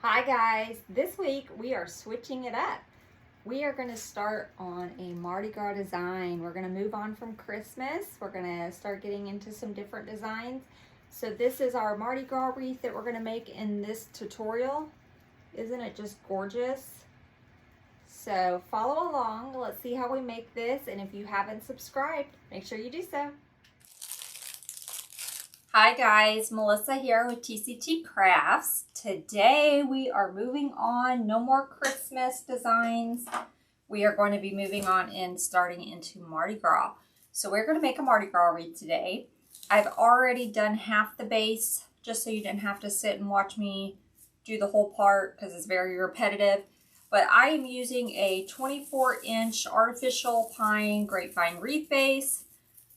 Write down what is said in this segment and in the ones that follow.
Hi guys, this week we are switching it up. We are going to start on a Mardi Gras design. We're going to move on from Christmas. We're going to start getting into some different designs. So this is our Mardi Gras wreath that we're going to make in this tutorial. Isn't it just gorgeous? So follow along. Let's see how we make this. And if you haven't subscribed, make sure you do so. Hi guys, Melissa here with TCT Crafts. Today we are moving on. No more Christmas designs. We are going to be moving on and starting into Mardi Gras. So we're going to make a Mardi Gras wreath today. I've already done half the base just so you didn't have to sit and watch me do the whole part because it's very repetitive. But I am using a 24-inch artificial pine grapevine wreath base.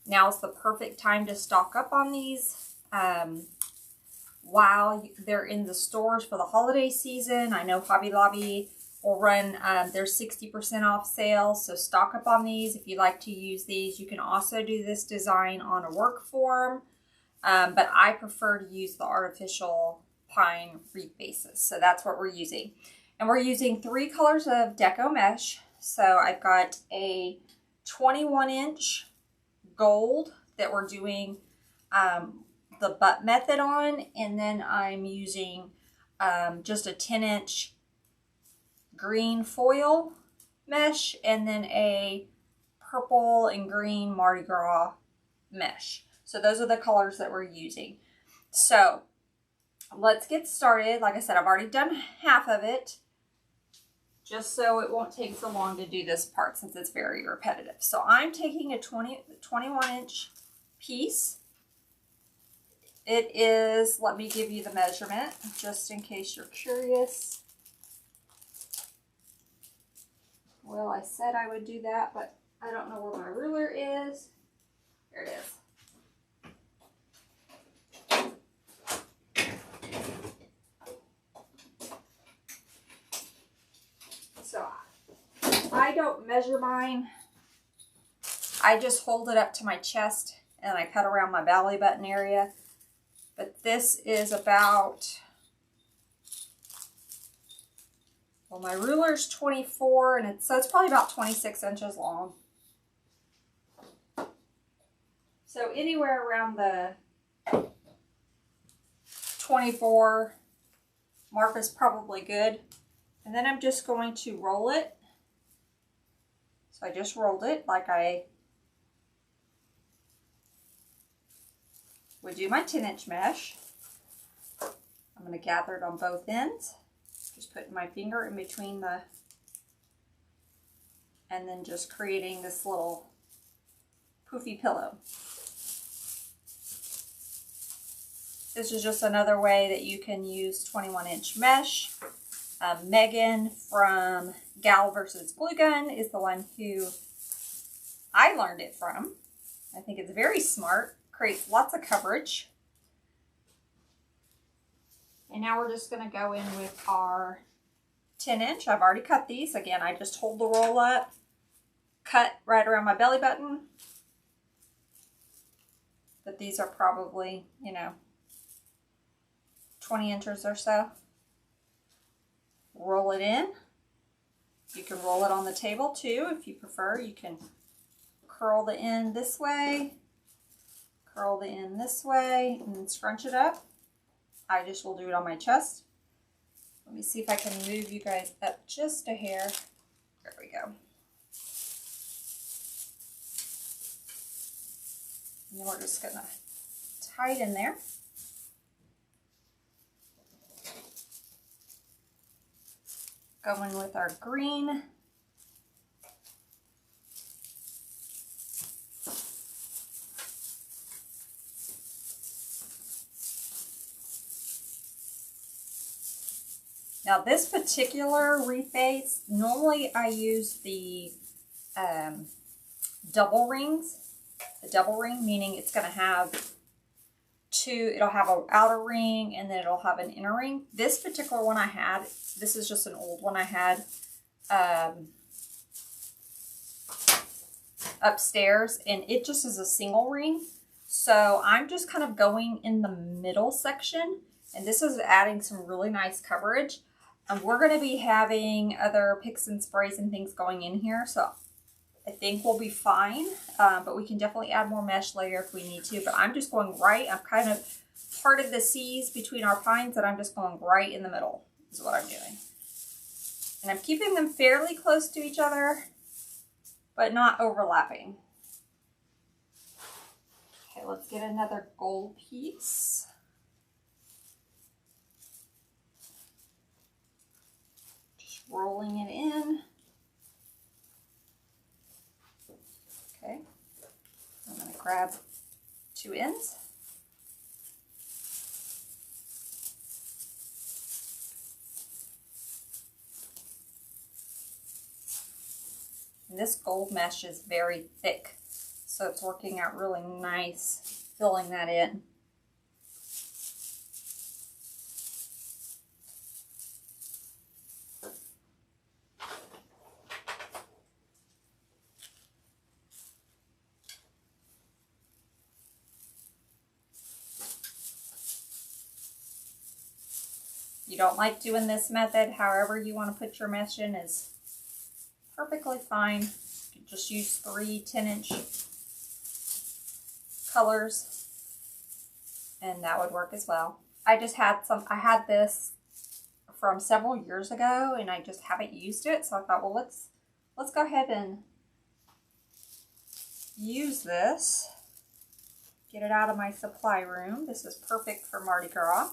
Now's the perfect time to stock up on these while they're in the stores for the holiday season. I know Hobby Lobby will run their 60% off sale, so stock up on these if you like to use these. You can also do this design on a work form, but I prefer to use the artificial pine wreath bases, so that's what we're using. And we're using 3 colors of Deco mesh. So I've got a 21-inch gold that we're doing the butt method on, and then I'm using just a 10-inch green foil mesh, and then a purple and green Mardi Gras mesh. So those are the colors that we're using. So let's get started. Like I said, I've already done half of it, just so it won't take so long to do this part since it's very repetitive. So I'm taking a 21-inch piece. It is, let me give you the measurement just in case you're curious. Well, I said I would do that, but I don't know where my ruler is. There it is. So I don't measure mine. I just hold it up to my chest and I cut around my belly button area. But this is about, well, my ruler's 24, and so it's probably about 26 inches long. So anywhere around the 24 mark is probably good. And then I'm just going to roll it. So I just rolled it like I would do my 10-inch mesh. I'm going to gather it on both ends. Just putting my finger in between the, and then just creating this little poofy pillow. This is just another way that you can use 21-inch mesh. Megan from Gal vs. Glue Gun is the one who I learned it from. I think it's very smart, creates lots of coverage. And now we're just going to go in with our 10-inch. I've already cut these. Again, I just hold the roll up, cut right around my belly button. But these are probably, 20 inches or so. Roll it in. You can roll it on the table too if you prefer. You can curl the end this way, curl the end this way, and then scrunch it up. I just will do it on my chest. Let me see if I can move you guys up just a hair. There we go. And then we're just going to tie it in there. Going with our green. Now this particular wreath base, normally I use the double rings. The double ring, meaning it's going to have it'll have an outer ring and then it'll have an inner ring. This particular one I had, this is just an old one I had upstairs, and it just is a single ring. So I'm just kind of going in the middle section, and this is adding some really nice coverage. And we're going to be having other picks and sprays and things going in here, so I think we'll be fine. But we can definitely add more mesh later if we need to. But I'm just going right. I'm kind of parted the C's between our pines, and I'm just going right in the middle is what I'm doing. And I'm keeping them fairly close to each other, but not overlapping. Okay, let's get another gold piece. Rolling it in. Okay, I'm going to grab 2 ends. And this gold mesh is very thick, so it's working out really nice filling that in. You don't like doing this method, however you want to put your mesh in is perfectly fine. You can just use 3 10-inch colors and that would work as well. I had this from several years ago and I just haven't used it, so I thought, well, let's go ahead and use this. Get it out of my supply room. This is perfect for Mardi Gras.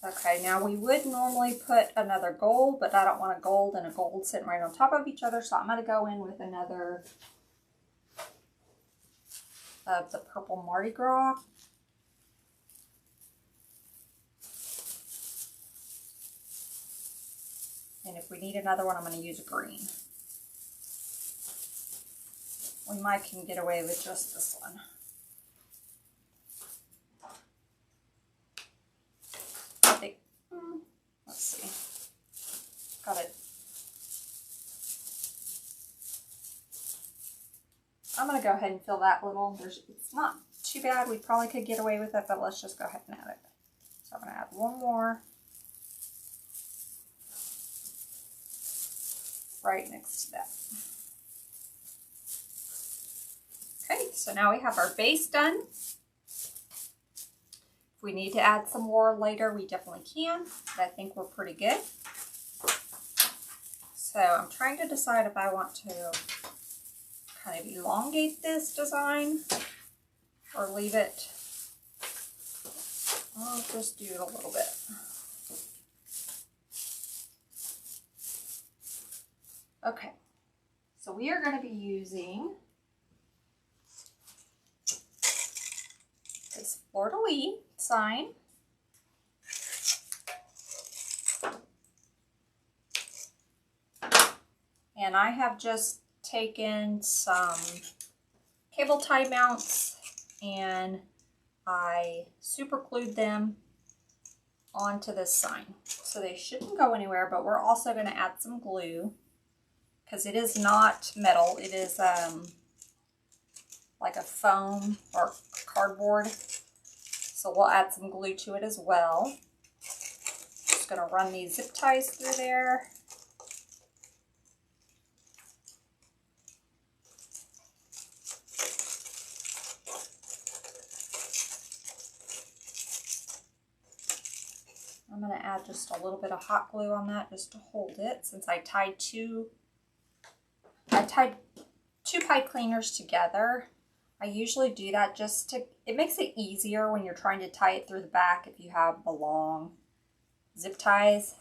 Okay, now we would normally put another gold, but I don't want a gold and a gold sitting right on top of each other, so I'm going to go in with another of the purple Mardi Gras. And if we need another one, I'm going to use a green. We might can get away with just this one. Let's see. Got it. I'm going to go ahead and fill that little. It's not too bad. We probably could get away with it, but let's just go ahead and add it. So I'm going to add one more right next to that. Okay, so now we have our base done. If we need to add some more later, we definitely can, but I think we're pretty good. So I'm trying to decide if I want to kind of elongate this design or leave it. I'll just do it a little bit. Okay, so we are going to be using this fleur de lis sign. And I have just taken some cable tie mounts and I super glued them onto this sign. So they shouldn't go anywhere, but we're also going to add some glue because it is not metal. It is like a foam or cardboard. So we'll add some glue to it as well. Just going to run these zip ties through there. I'm going to add just a little bit of hot glue on that just to hold it, since I tied two pipe cleaners together. I usually do that just to, it makes it easier when you're trying to tie it through the back if you have the long zip ties.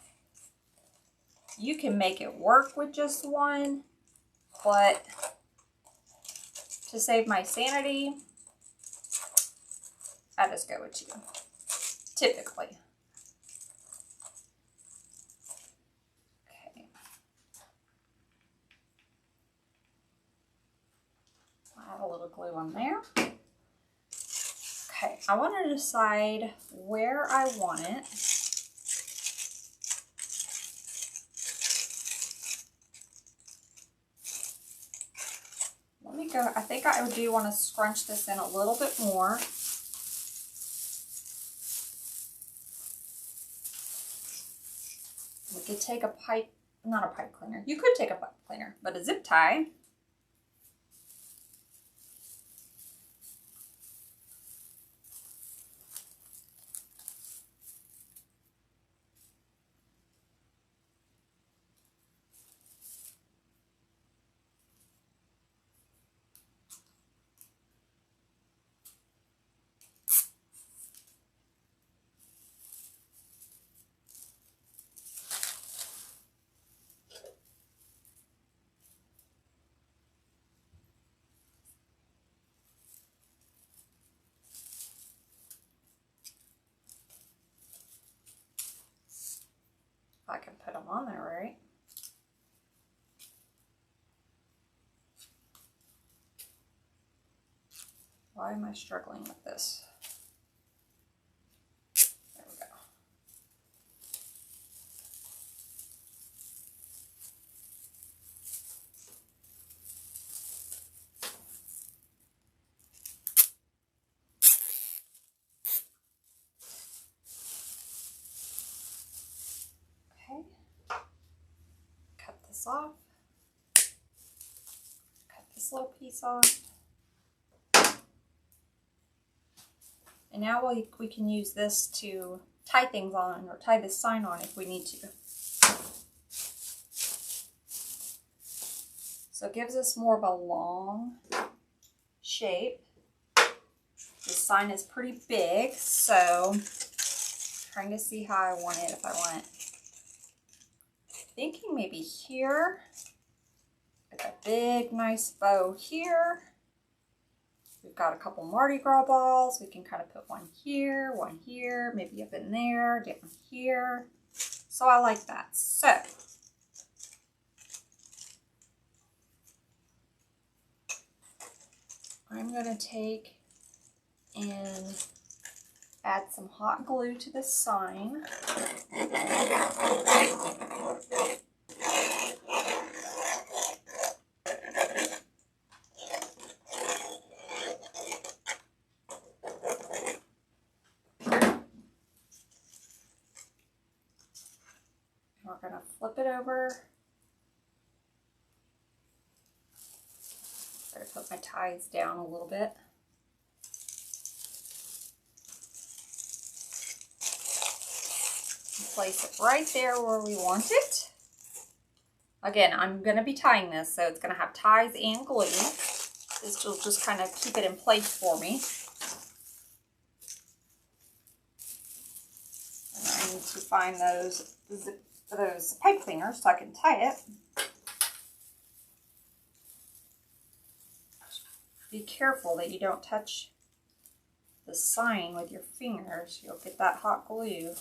You can make it work with just one, but to save my sanity, I just go with two, typically. Add a little glue on there. Okay, I want to decide where I want it. Let me I think I do want to scrunch this in a little bit more. We could take a pipe, not a pipe cleaner. You could take a pipe cleaner, but a zip tie. I can put them on there, right? Why am I struggling with this? There we go. Okay. Cut this off. Cut this little piece off. And now we can use this to tie things on or tie this sign on if we need to. So it gives us more of a long shape. The sign is pretty big, so I'm trying to see how I want it. If I want it, thinking maybe here, like a big nice bow here. We've got a couple Mardi Gras balls. We can kind of put one here, maybe up in there, down here. So I like that. So I'm going to take and add some hot glue to this sign. We're going to flip it over. Better put my ties down a little bit. Place it right there where we want it. Again, I'm going to be tying this, so it's going to have ties and glue. This will just kind of keep it in place for me. And I need to find those pipe cleaners so I can tie it. Be careful that you don't touch the sign with your fingers. You'll get that hot glue.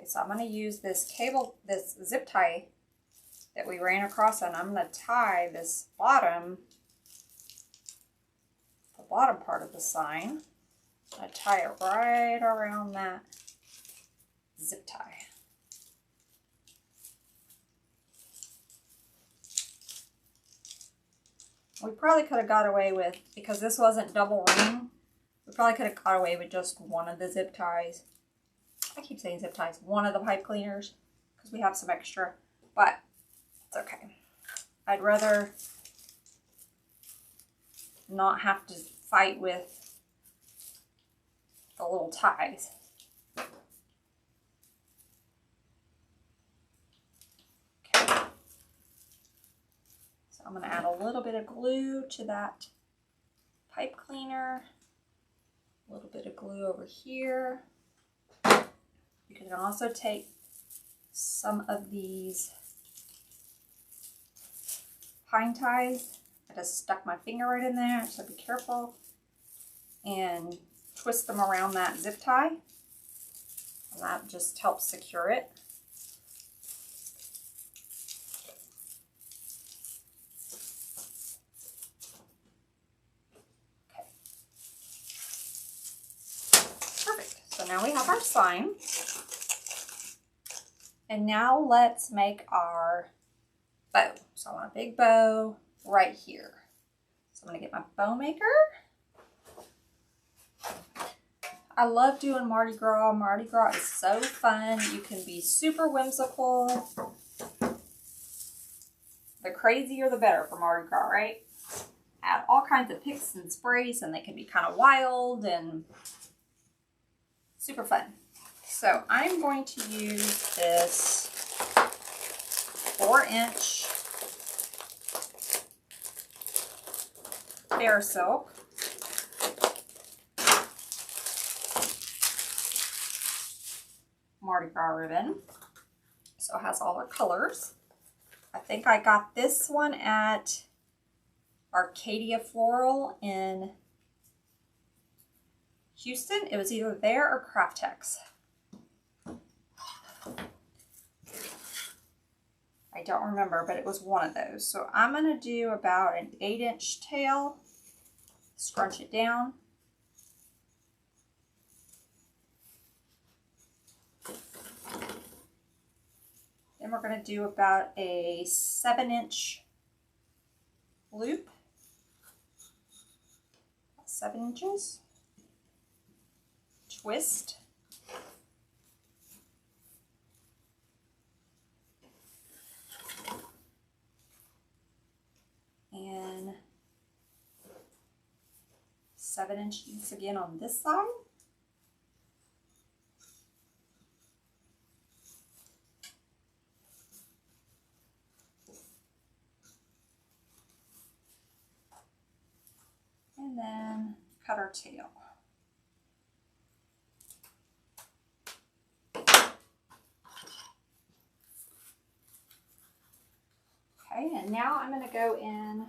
So I'm going to use this zip tie that we ran across, and I'm going to tie this the bottom part of the sign. I tie it right around that zip tie. We probably could have got away with, because this wasn't double ring, we probably could have got away with just one of the zip ties. I keep saying zip ties, one of the pipe cleaners, because we have some extra, but it's okay. I'd rather not have to fight with the little ties. Okay. So I'm going to add a little bit of glue to that pipe cleaner, a little bit of glue over here. You can also take some of these pine ties. I just stuck my finger right in there, so be careful. And twist them around that zip tie. And that just helps secure it. now we have our sign. And now let's make our bow. So I want a big bow right here. So I'm gonna get my bow maker. I love doing Mardi Gras. Mardi Gras is so fun. You can be super whimsical. The crazier the better for Mardi Gras, right? Add all kinds of picks and sprays, and they can be kind of wild and super fun. So I'm going to use this 4-inch Fair Silk. Mardi Gras ribbon. So it has all our colors. I think I got this one at Arcadia Floral in Houston. It was either there or Craftex. I don't remember, but it was one of those. So I'm going to do about an 8-inch tail, scrunch it down. Then we're going to do about a 7-inch loop, 7 inches, twist, and 7 inches again on this side. And then cut our tail. Okay, and now I'm going to go in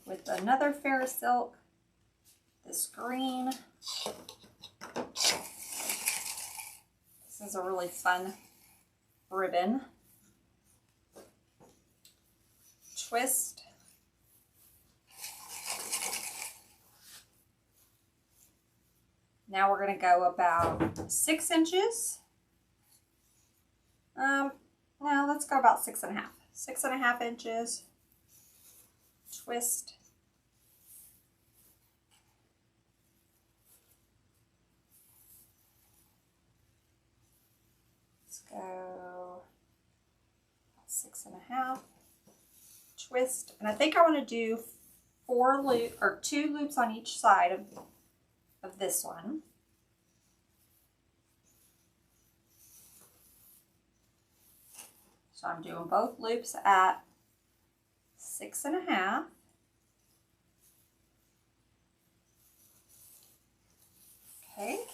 with another Fair Silk, this green. This is a really fun ribbon. Twist. Now we're going to go about 6 inches. Now let's go about 6.5. 6.5 inches. Twist. Let's go 6.5. Twist, and I think I want to do 2 loops on each side of this one. So I'm doing both loops at 6.5. Okay.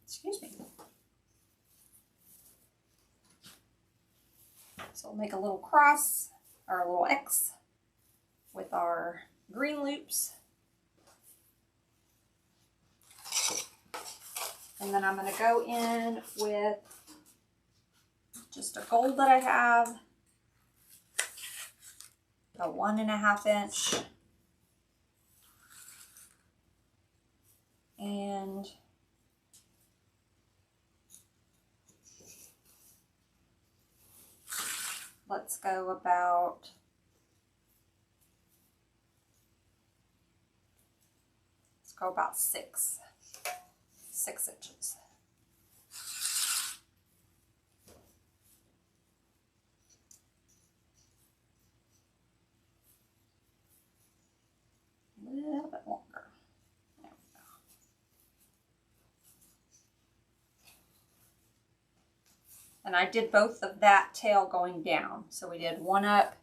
Excuse me. So we'll make a little cross or a little X with our green loops. And then I'm going to go in with just a gold that I have, a 1.5 inch, and let's go about 6 inches. A little bit longer. There we go. And I did both of that tail going down. So we did one up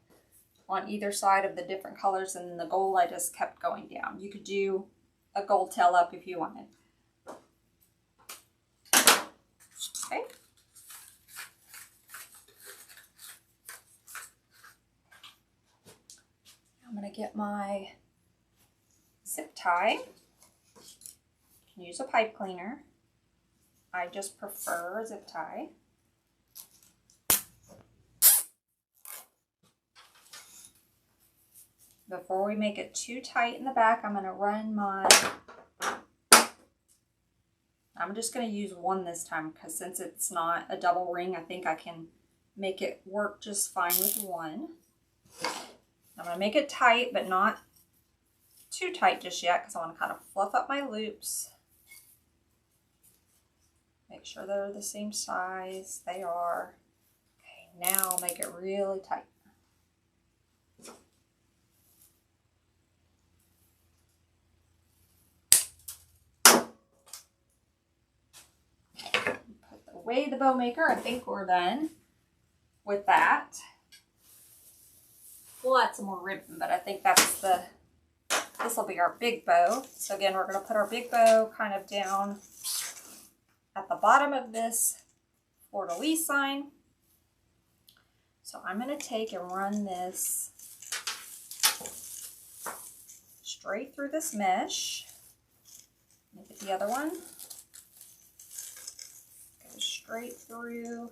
on either side of the different colors, and then the gold I just kept going down. You could do a gold tail up if you wanted. Okay. I'm going to get my zip tie. You can use a pipe cleaner. I just prefer a zip tie. Before we make it too tight in the back, I'm going to run my, I'm just going to use one this time because since it's not a double ring, I think I can make it work just fine with one. I'm going to make it tight, but not too tight just yet because I want to kind of fluff up my loops. Make sure they're the same size. They are. Okay, now I'll make it really tight. Put away the bow maker. I think we're done with that. We'll add some more ribbon, but I think that's the, this will be our big bow. So again, we're going to put our big bow kind of down at the bottom of this fleur-de-lis sign. So I'm going to take and run this straight through this mesh. Make it the other one. Go straight through.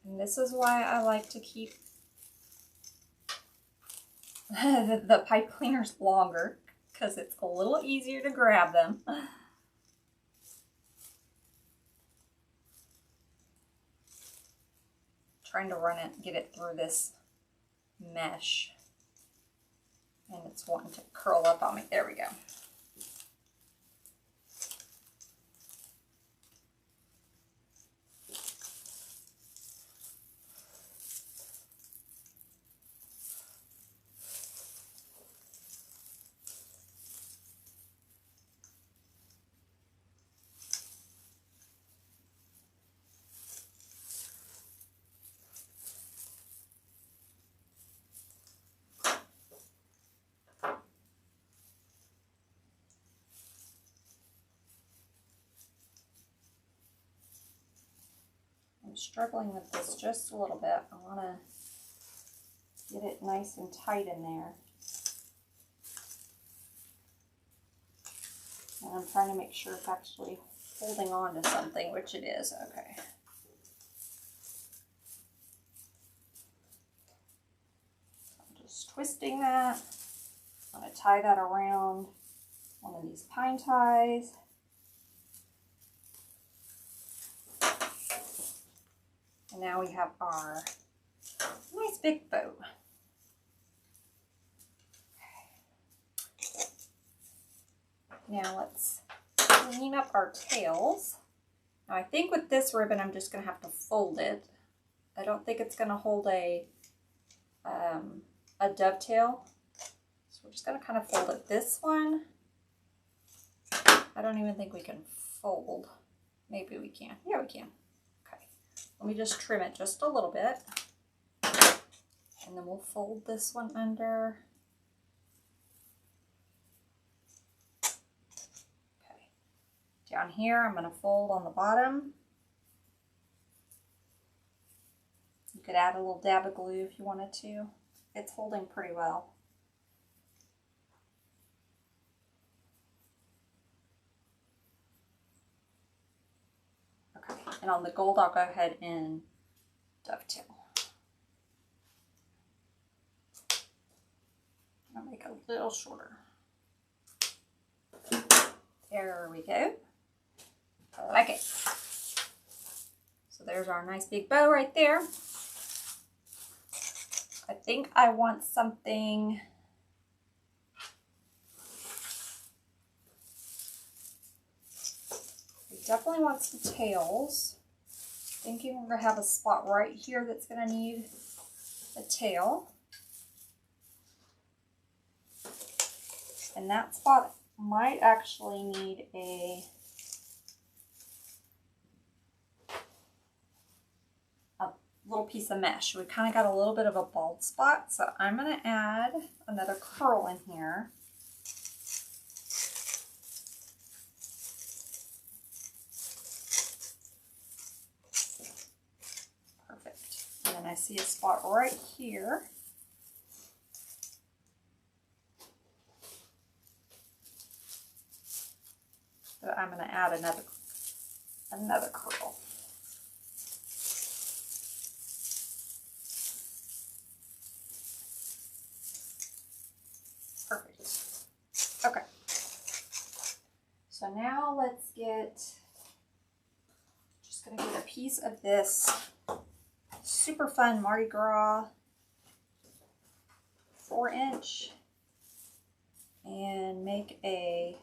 And this is why I like to keep the pipe cleaners longer, because it's a little easier to grab them. Trying to run it, get it through this mesh. And it's wanting to curl up on me. There we go. I'm struggling with this just a little bit. I want to get it nice and tight in there. And I'm trying to make sure it's actually holding on to something, which it is. Okay. I'm just twisting that. I'm going to tie that around one of these pine ties. And now we have our nice big bow. Okay. Now let's clean up our tails. Now I think with this ribbon I'm just going to have to fold it. I don't think it's going to hold a dovetail. So we're just going to kind of fold it. This one, I don't even think we can fold. Maybe we can. Yeah, we can. Let me just trim it just a little bit, and then we'll fold this one under. Okay. Down here, I'm going to fold on the bottom. You could add a little dab of glue if you wanted to. It's holding pretty well. And on the gold, I'll go ahead and dovetail. I'll make it a little shorter. There we go. I like it. So there's our nice big bow right there. I think I want something. Definitely want some tails. Thinking we're going to have a spot right here that's going to need a tail. And that spot might actually need a little piece of mesh. We kind of got a little bit of a bald spot, so I'm going to add another curl in here. I see a spot right here. So I'm going to add another curl. Perfect. Okay. So now let's just going to get a piece of this super fun Mardi Gras 4-inch and make a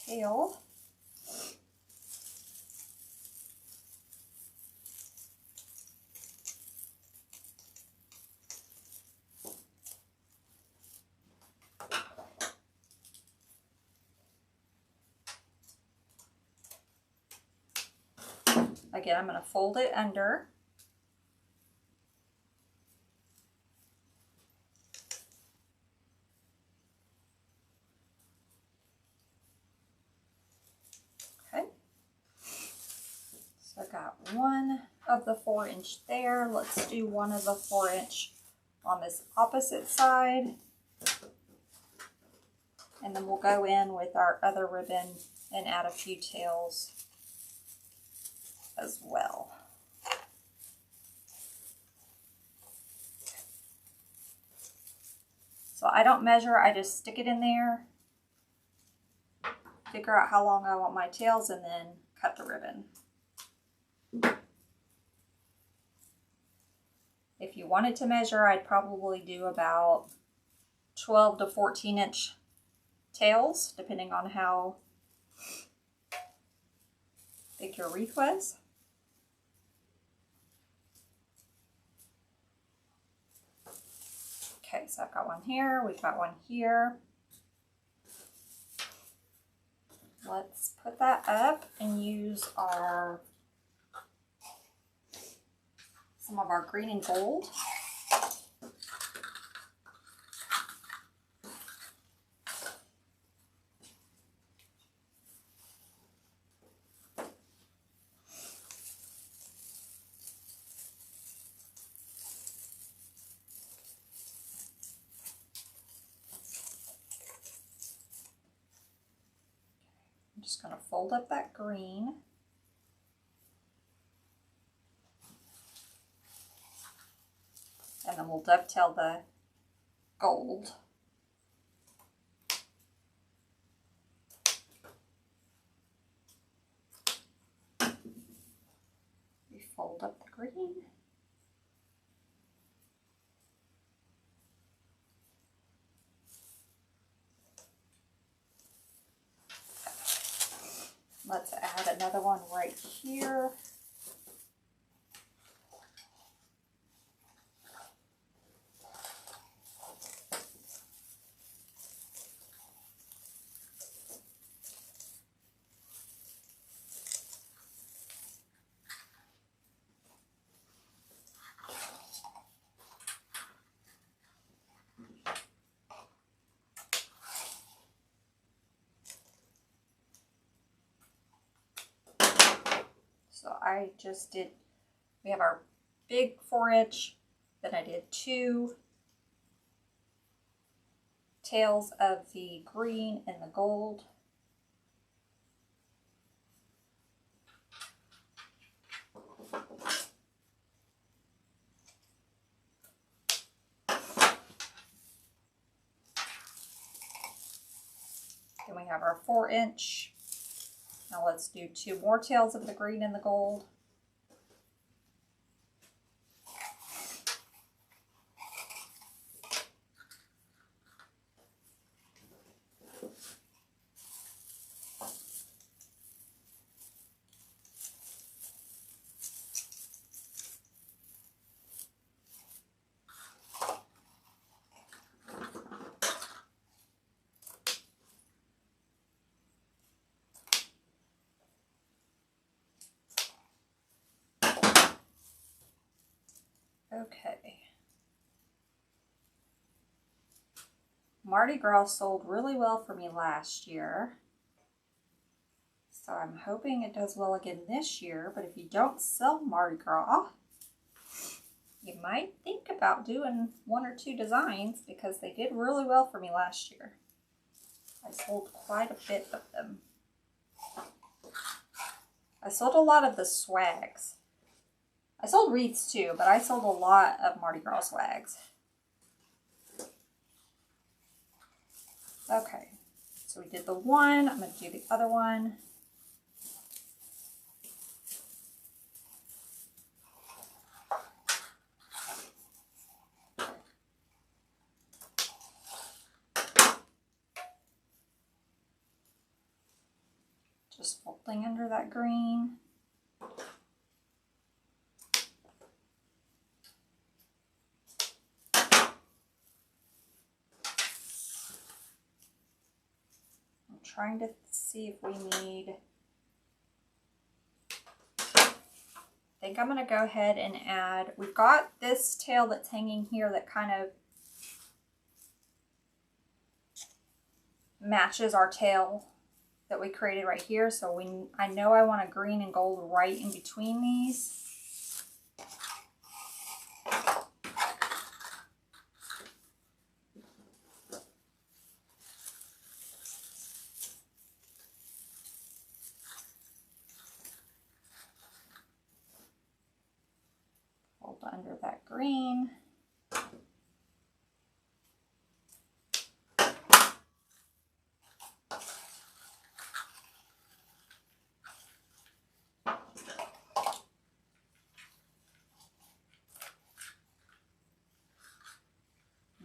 tail. Again, I'm going to fold it under. Okay. So I got one of the 4-inch there. Let's do one of the 4-inch on this opposite side. And then we'll go in with our other ribbon and add a few tails as well. So I don't measure, I just stick it in there, figure out how long I want my tails, and then cut the ribbon. If you wanted to measure, I'd probably do about 12 to 14-inch tails, depending on how big your wreath was. Okay, so I've got one here, we've got one here. Let's put that up and use some of our green and gold. I'm just going to fold up that green. And then we'll dovetail the gold. We fold up the green. Let's add another one right here. So I just did, we have our big 4-inch, then I did 2 tails of the green and the gold. Then we have our 4-inch. Now let's do 2 more tails of the green and the gold. Okay. Mardi Gras sold really well for me last year. So I'm hoping it does well again this year, but if you don't sell Mardi Gras, you might think about doing 1 or 2 designs because they did really well for me last year. I sold quite a bit of them. I sold a lot of the swags. I sold wreaths too, but I sold a lot of Mardi Gras swags. Okay, so we did the one. I'm going to do the other one. Just folding under that green. Trying to see if we need, I think I'm going to go ahead and add, we've got this tail that's hanging here that kind of matches our tail that we created right here. So I know I want a green and gold right in between these. Under that green.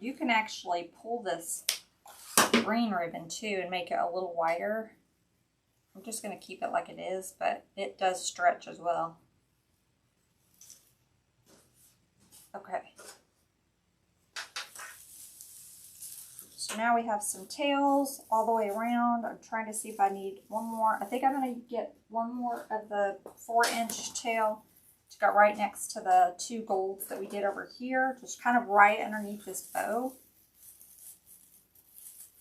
You can actually pull this green ribbon too and make it a little wider. I'm just going to keep it like it is, but it does stretch as well. Okay. So now we have some tails all the way around. I'm trying to see if I need one more. I think I'm going to get one more of the 4-inch tail to go right next to the 2 golds that we did over here. Just kind of right underneath this bow.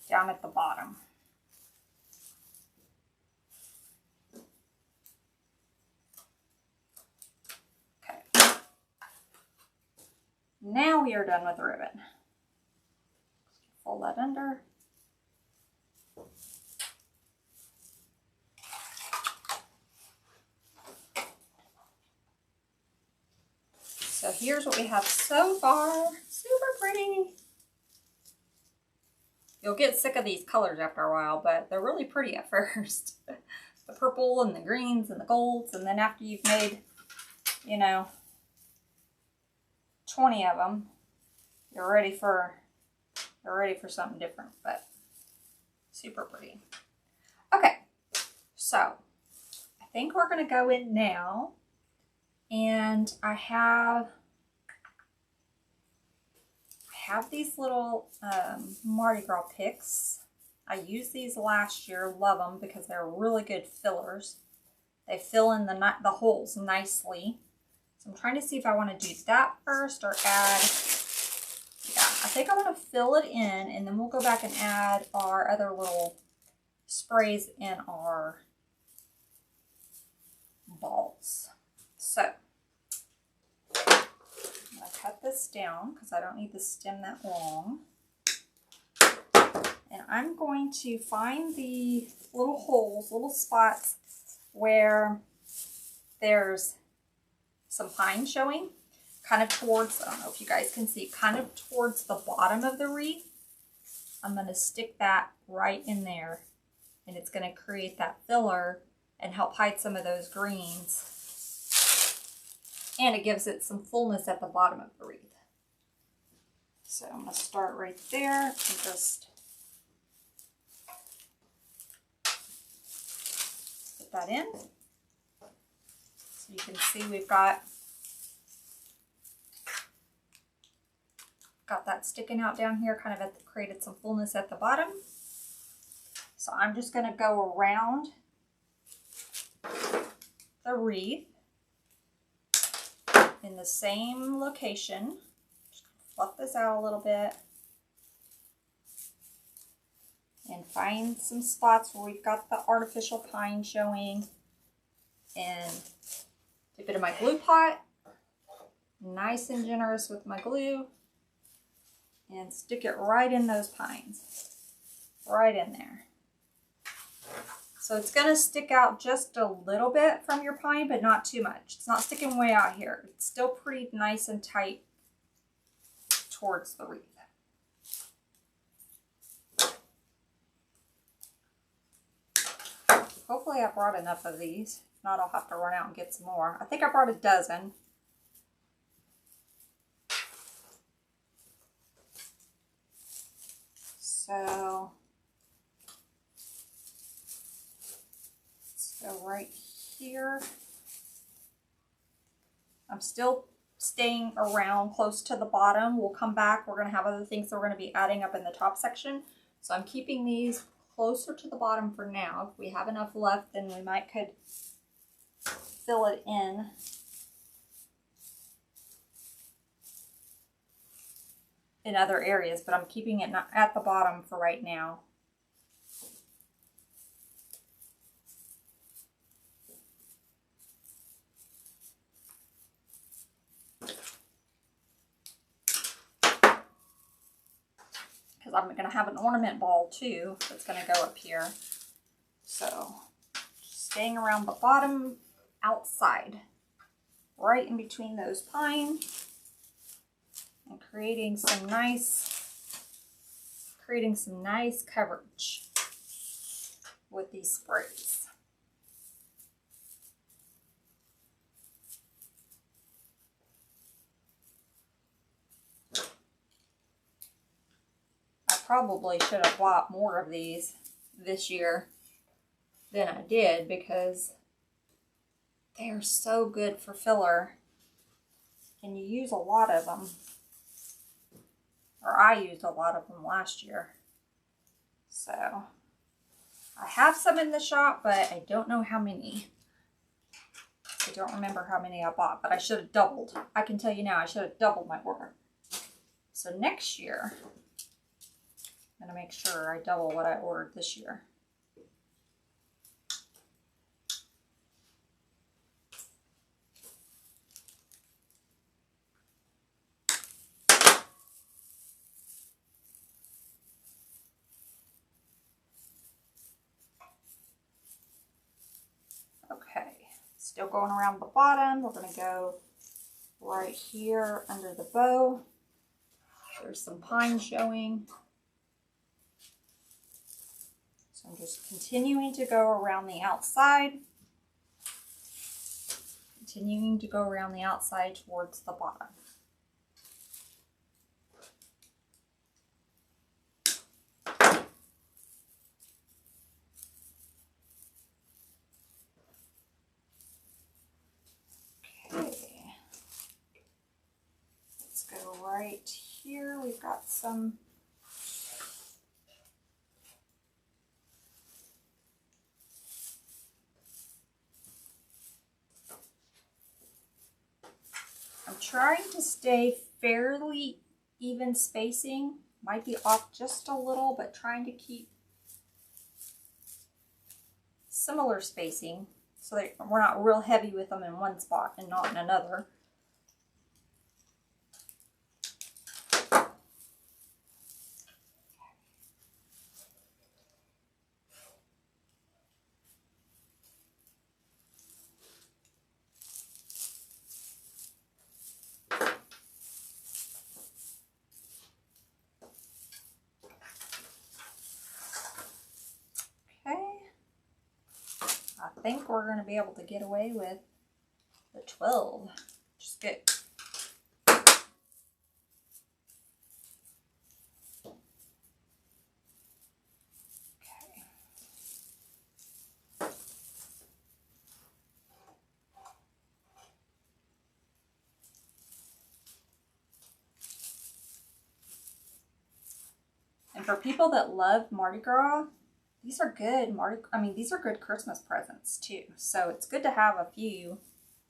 Down at the bottom. Now we are done with the ribbon. Fold that under. So here's what we have so far. Super pretty. You'll get sick of these colors after a while, but they're really pretty at first. The purple and the greens and the golds, and then after you've made, you know, 20 of them, you're ready for something different, but super pretty. Okay, so I think we're gonna go in now, and I have these little Mardi Gras picks. I used these last year, love them because they're really good fillers. They fill in the holes nicely. So I'm trying to see if I want to do that first or add, yeah, I think I want to fill it in and then we'll go back and add our other little sprays in our balls. So I'm going to cut this down because I don't need the stem that long. And I'm going to find the little holes, little spots where there's some pine showing, kind of towards, I don't know if you guys can see, kind of towards the bottom of the wreath. I'm going to stick that right in there, and it's going to create that filler and help hide some of those greens. And it gives it some fullness at the bottom of the wreath. So I'm going to start right there and just put that in. So you can see we've got that sticking out down here, kind of created some fullness at the bottom. So I'm just going to go around the wreath in the same location. Just fluff this out a little bit and find some spots where we've got the artificial pine showing, and dip it in my glue pot, nice and generous with my glue, and stick it right in those pines, right in there. So it's going to stick out just a little bit from your pine, but not too much. It's not sticking way out here. It's still pretty nice and tight towards the wreath. Hopefully I brought enough of these. If not, I'll have to run out and get some more. I think I brought a dozen. So let's go right here. I'm still staying around close to the bottom. We'll come back. We're going to have other things that we're going to be adding up in the top section. So I'm keeping these closer to the bottom for now. If we have enough left, then we could fill it in other areas, but I'm keeping it at the bottom for right now. Because I'm going to have an ornament ball too that's going to go up here. So staying around the bottom outside, right in between those pine, and creating some nice coverage with these sprays. Probably should have bought more of these this year than I did, because they are so good for filler and you use a lot of them, or I used a lot of them last year. So I have some in the shop, but I don't know how many. I don't remember how many I bought, but I should have doubled. I can tell you now, I should have doubled my order. So next year I'm going to make sure I double what I ordered this year. Okay, still going around the bottom. We're going to go right here under the bow. There's some pine showing. So I'm just continuing to go around the outside. Continuing to go around the outside towards the bottom. Okay. Let's go right here. We've got some trying to stay fairly even spacing. Might be off just a little, but trying to keep similar spacing so that we're not real heavy with them in one spot and not in another. I think we're going to be able to get away with the 12. Just get and for people that love Mardi Gras, these are good these are good Christmas presents too. So it's good to have a few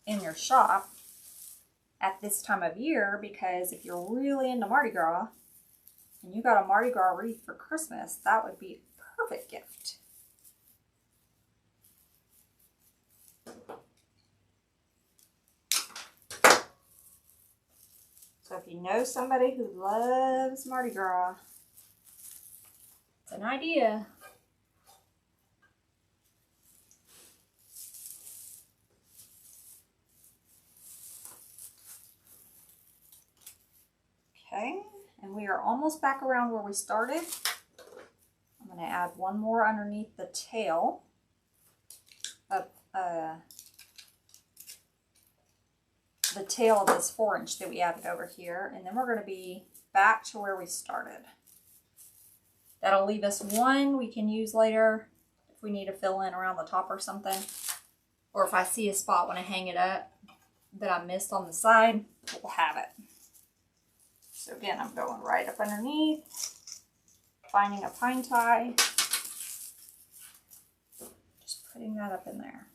in your shop at this time of year, because if you're really into Mardi Gras and you got a Mardi Gras wreath for Christmas, that would be a perfect gift. So if you know somebody who loves Mardi Gras, it's an idea. are almost back around where we started. I'm going to add one more underneath the tail of this 4-inch that we added over here, and then we're going to be back to where we started. That'll leave us one we can use later if we need to fill in around the top or something, or if I see a spot when I hang it up that I missed on the side, we'll have it. So again, I'm going right up underneath, finding a pine tie, just putting that up in there.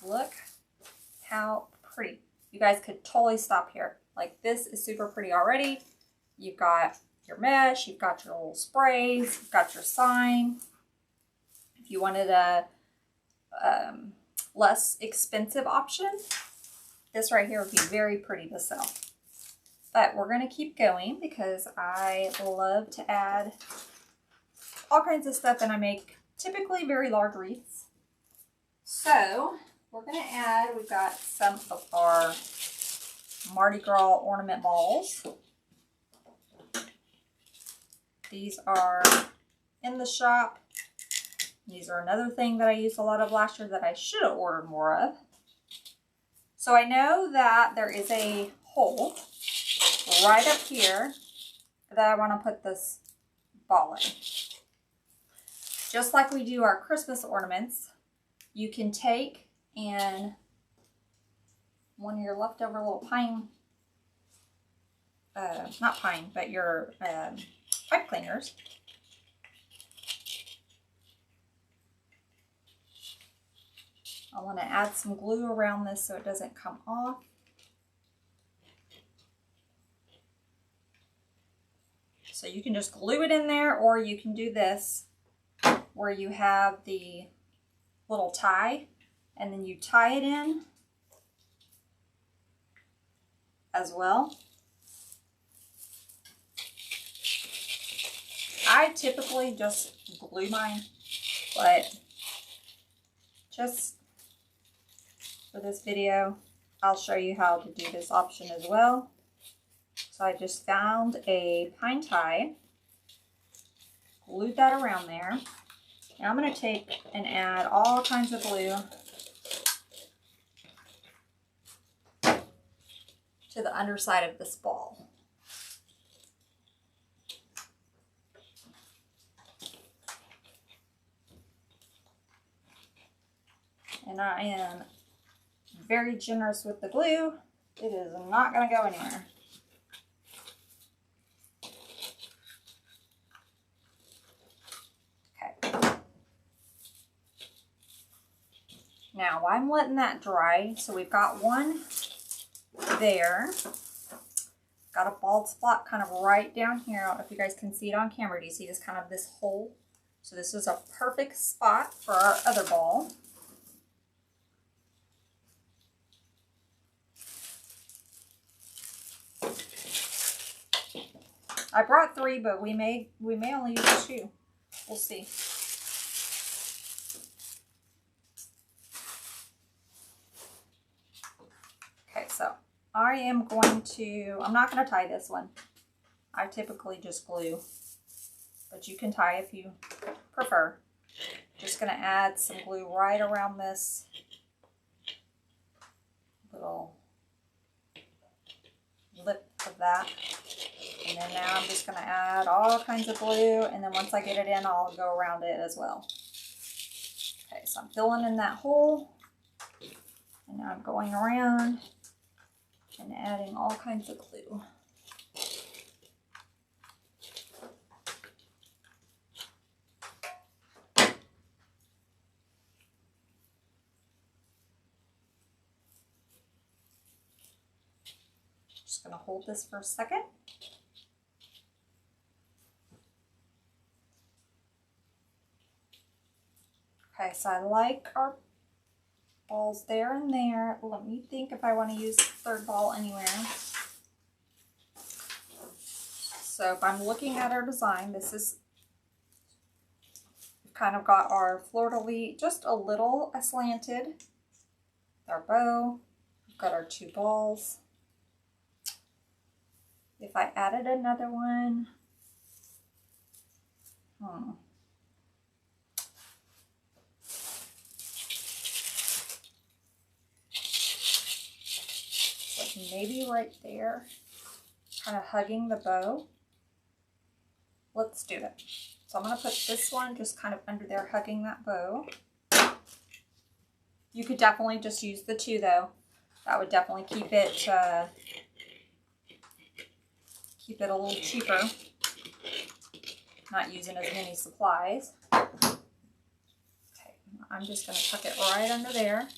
Look how pretty. You guys could totally stop here. Like, this is super pretty already. You've got your mesh, you've got your little sprays, you've got your sign. If you wanted a less expensive option, this right here would be very pretty to sell. But we're going to keep going because I love to add all kinds of stuff, and I make typically very large wreaths. So we're going to add, we've got some of our Mardi Gras ornament balls. These are in the shop. These are another thing that I used a lot of last year that I should have ordered more of. So I know that there is a hole right up here that I want to put this ball in. Just like we do our Christmas ornaments, you can take and one of your leftover little pine, not pine, but your pipe cleaners. I want to add some glue around this so it doesn't come off. So you can just glue it in there, or you can do this where you have the little tie and then you tie it in as well. I typically just glue mine, but just for this video, I'll show you how to do this option as well. So I just found a pine tie, glued that around there. Now I'm going to take and add all kinds of glue to the underside of this ball. And I am very generous with the glue. It is not going to go anywhere. Okay. Now I'm letting that dry. So we've got one there. Got a bald spot kind of right down here. I don't know if you guys can see it on camera. Do you see this kind of this hole? So this is a perfect spot for our other ball. I brought 3, but we may only use 2. We'll see. Okay, so I am going to, I'm not going to tie this one. I typically just glue, but you can tie if you prefer. Just going to add some glue right around this little lip of that. And then now I'm just going to add all kinds of glue, and then once I get it in, I'll go around it as well. Okay, so I'm filling in that hole, and now I'm going around and adding all kinds of glue. Just going to hold this for a second. Okay, so I like our balls there and there. Let me think if I want to use the third ball anywhere. So if I'm looking at our design, this is, we've kind of got our fleur-de-lis just a little slanted. Our bow, we've got our 2 balls. if I added another one. Like maybe right there, kind of hugging the bow. Let's do it. So I'm going to put this one just kind of under there, hugging that bow. You could definitely just use the two though. That would definitely keep it a little cheaper. Not using as many supplies. Okay, I'm just going to tuck it right under there.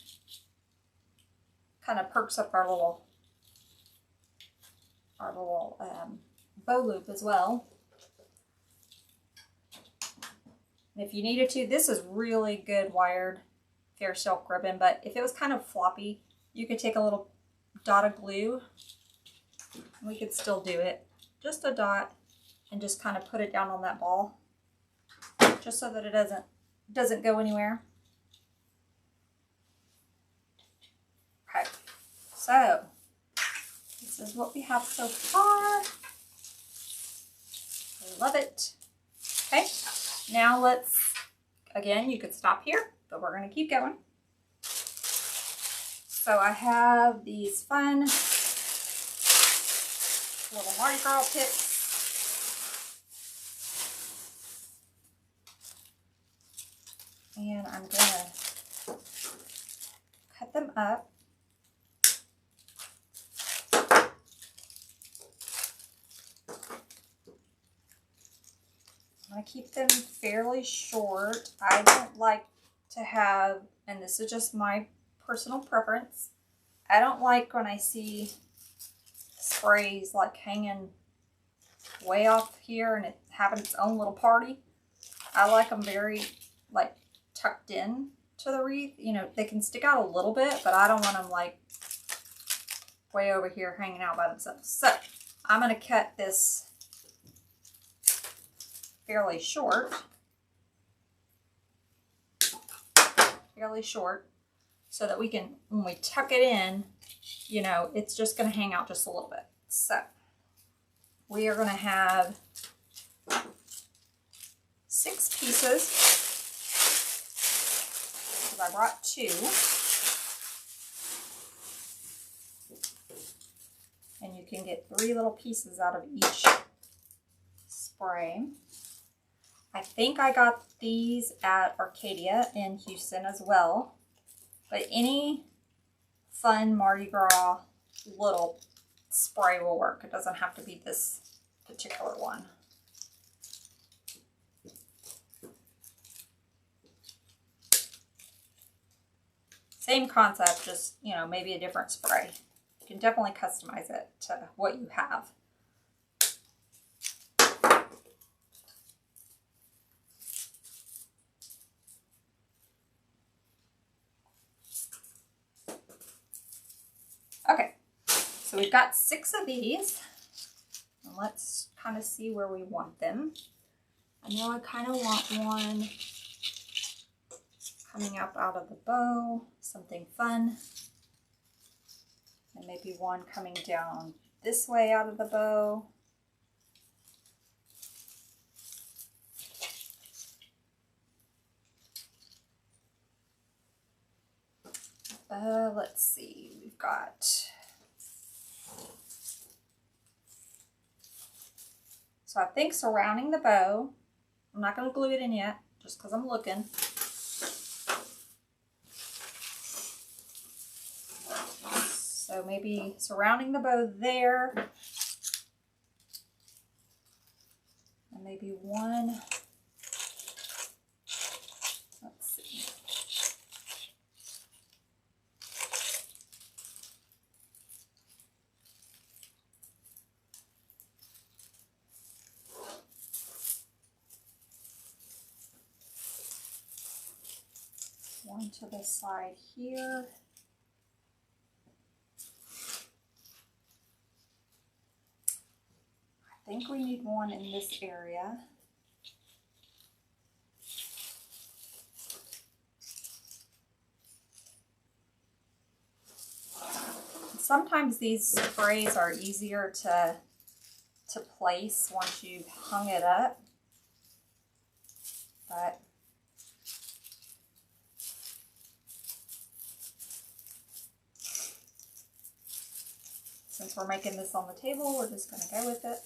Kind of perks up our little bow loop as well. And if you needed to, this is really good wired fair silk ribbon, but if it was kind of floppy, you could take a little dot of glue. And we could still do it. Just a dot, and just kind of put it down on that ball, just so that it doesn't go anywhere. Okay, so this is what we have so far. I love it. Okay, now let's, again, you could stop here, but we're going to keep going. So I have these fun little Mardi Gras picks. And I'm going to cut them up. I'm going to keep them fairly short. I don't like to have, and this is just my personal preference, I don't like when I see sprays like hanging way off here and it having its own little party. I like them very like tucked in to the wreath. You know, they can stick out a little bit, but I don't want them like way over here hanging out by themselves. So I'm going to cut this fairly short, so that we can, when we tuck it in, you know, it's just going to hang out just a little bit. So we are going to have 6 pieces, because I brought 2. And you can get 3 little pieces out of each spray. I think I got these at Arcadia in Houston as well. But any fun Mardi Gras little spray will work. It doesn't have to be this particular one. Same concept, just, you know, maybe a different spray. You can definitely customize it to what you have. Okay, so we've got 6 of these. And let's kind of see where we want them. I know I kind of want one coming up out of the bow, something fun. And maybe one coming down this way out of the bow. Let's see, we've got so I think surrounding the bow. I'm not going to glue it in yet, just because I'm looking. So maybe surrounding the bow there, and maybe one. Let's see. One to the side here. I think we need one in this area. Sometimes these sprays are easier to to place once you've hung it up. But since we're making this on the table, we're just going to go with it.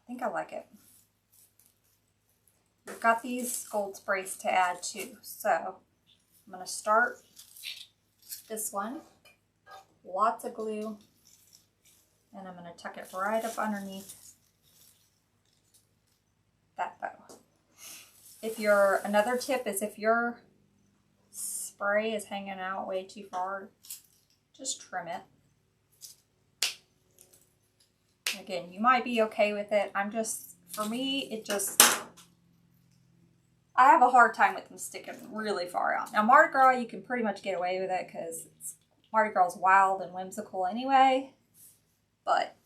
I think I like it. We've got these gold sprays to add too. So I'm going to start this one. Lots of glue. And I'm going to tuck it right up underneath that bow. Another tip is if your spray is hanging out way too far, just trim it. Again, you might be okay with it. For me, I have a hard time with them sticking really far out. Now, Mardi Gras, you can pretty much get away with it because Mardi Gras is wild and whimsical anyway. But,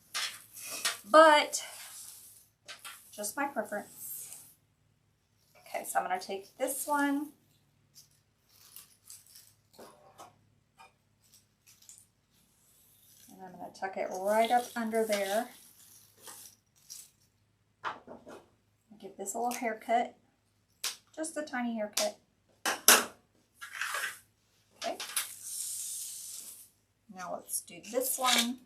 just my preference. Okay, so I'm going to take this one. And I'm going to tuck it right up under there. Give this a little haircut. Just a tiny haircut. Okay. Now let's do this one.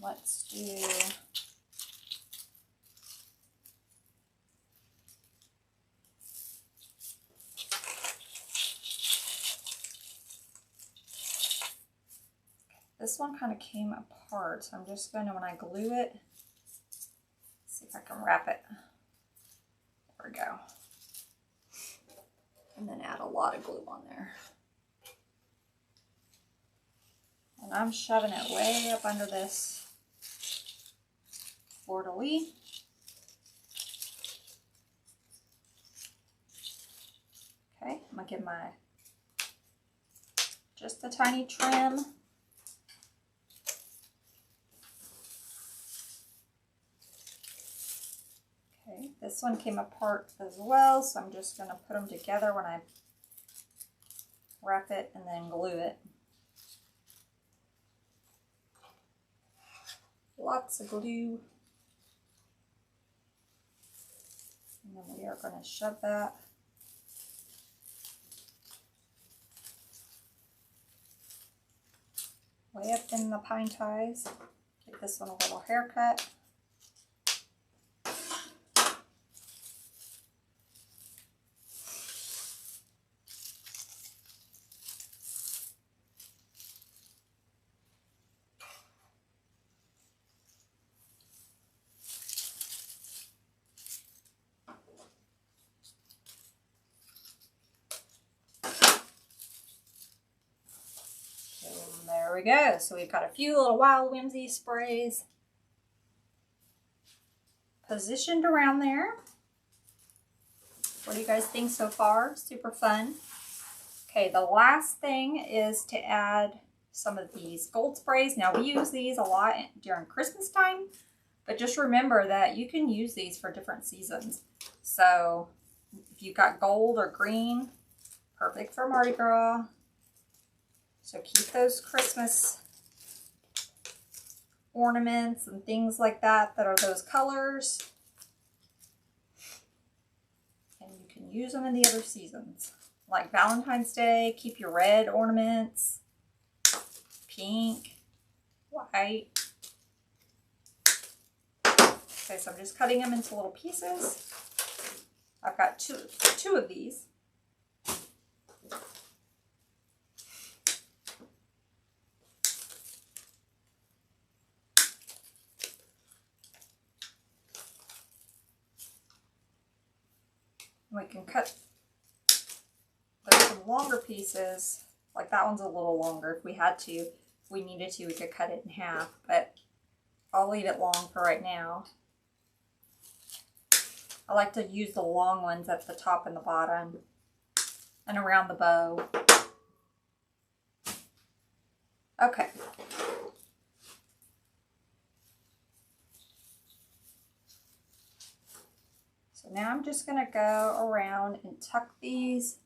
Let's do this one kind of came apart, so I'm just going to, when I glue it, see if I can wrap it. There we go. And then add a lot of glue on there. And I'm shoving it way up under this fleur-de-lis. Okay, I'm gonna give just a tiny trim. Okay, this one came apart as well, so I'm just gonna put them together when I wrap it and then glue it. Lots of glue. And then we are going to shove that way up in the pine ties. Give this one a little haircut. There we go. So we've got a few little wild whimsy sprays positioned around there. What do you guys think so far? Super fun. Okay, the last thing is to add some of these gold sprays. Now we use these a lot during Christmas time, but just remember that you can use these for different seasons. So if you've got gold or green, perfect for Mardi Gras. So keep those Christmas ornaments and things like that are those colors. And you can use them in the other seasons. Like Valentine's Day, keep your red ornaments, pink, white. Okay, so I'm just cutting them into little pieces. I've got two of these. We can cut some longer pieces, like that one's a little longer if we had to. If we needed to, we could cut it in half, but I'll leave it long for right now. I like to use the long ones at the top and the bottom and around the bow. Okay. So now I'm just going to go around and tuck these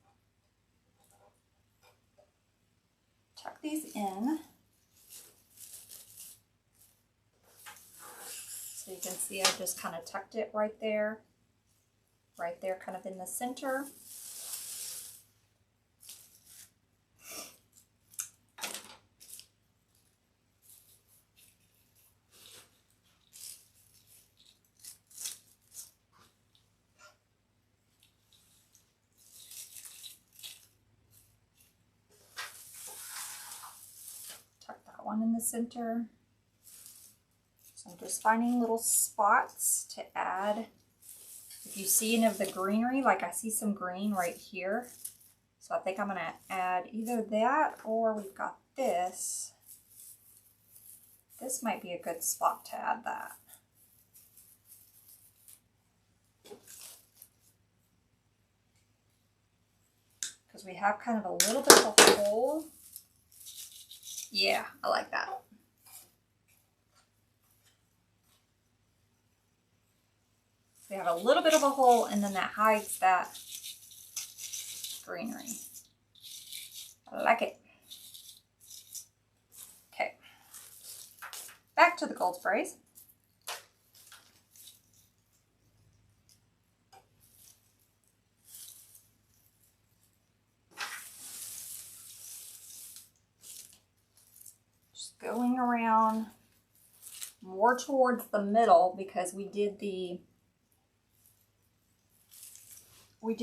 in. So you can see I just kind of tucked it right there kind of in the center. One in the center. So I'm just finding little spots to add. If you see any of the greenery, like I see some green right here. So I think I'm going to add either that or we've got this. This might be a good spot to add that. Because we have kind of a little bit of a hole. Yeah, I like that. We have a little bit of a hole and then that hides that greenery. I like it. Okay. Back to the gold sprays. Going around more towards the middle because we did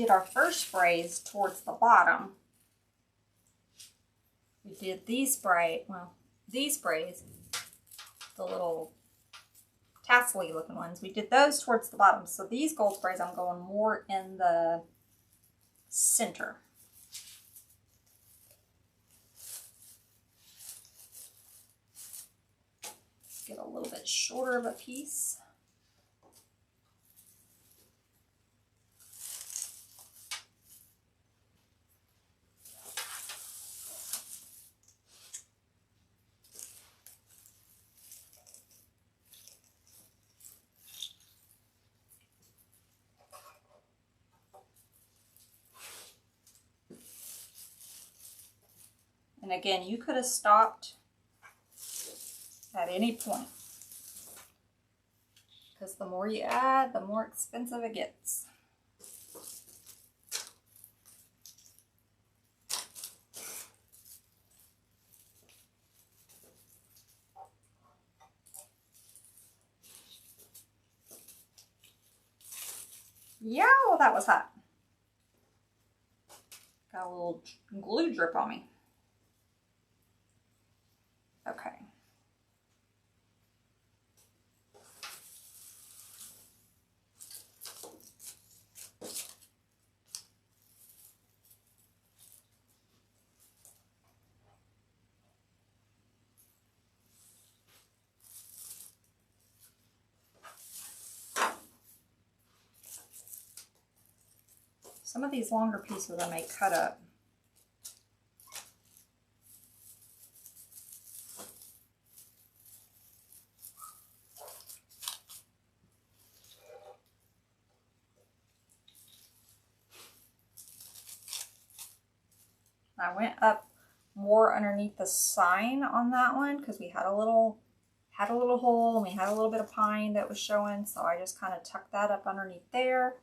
our first sprays towards the bottom. We did these sprays, the little tassel-y looking ones, we did those towards the bottom. So these gold sprays I'm going more in the center. Get a little bit shorter of a piece. And again, you could have stopped at any point, because the more you add, the more expensive it gets. Yeah, well, that was hot. Got a little glue drip on me. Okay. Some of these longer pieces I may cut up. I went up more underneath the sign on that one because we had a little hole and we had a little bit of pine that was showing, so I just kind of tucked that up underneath there.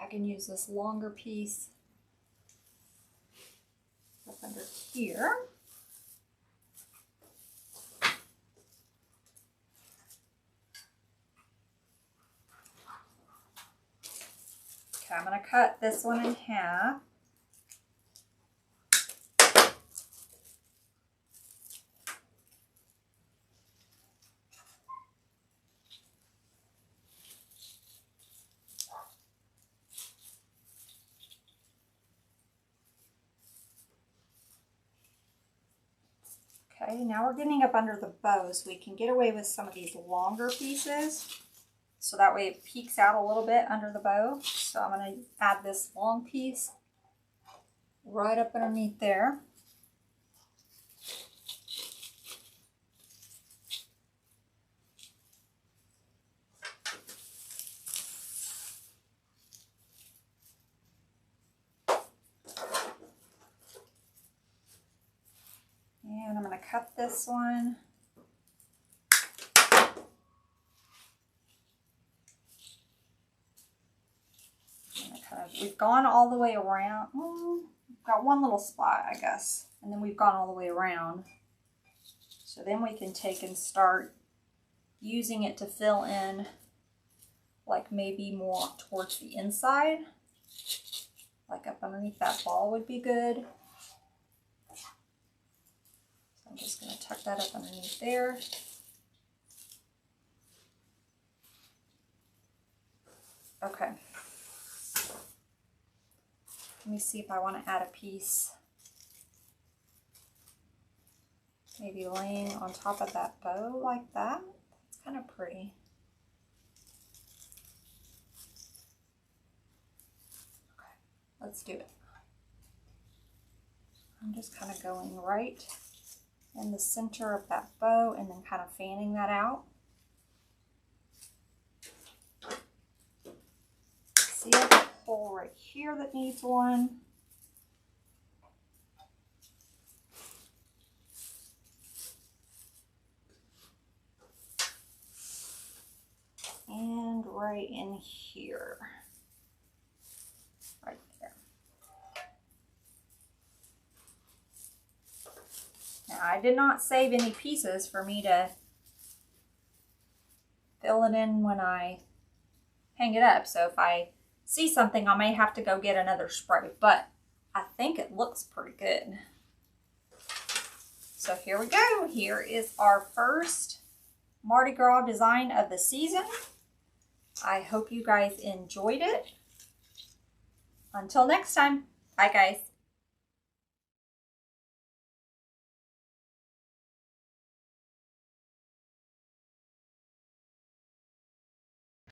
I can use this longer piece up under here. Okay, I'm going to cut this one in half. Okay, now we're getting up under the bow so we can get away with some of these longer pieces. So that way it peeks out a little bit under the bow. So I'm going to add this long piece right up underneath there. And I'm going to cut this one. We've gone all the way around. We've got one little spot, I guess. And then we've gone all the way around. So then we can take and start using it to fill in, like maybe more towards the inside. Like up underneath that ball would be good. So I'm just going to tuck that up underneath there. Okay. Let me see if I want to add a piece. Maybe laying on top of that bow like that. It's kind of pretty. Okay, let's do it. I'm just kind of going right in the center of that bow and then kind of fanning that out. See, I have a hole right here that needs one. And right in here. Right there. Now, I did not save any pieces for me to fill it in when I hang it up. So if I see something, I may have to go get another spray, but I think it looks pretty good. So here we go. Here is our first Mardi Gras design of the season. I hope you guys enjoyed it. Until next time, bye guys.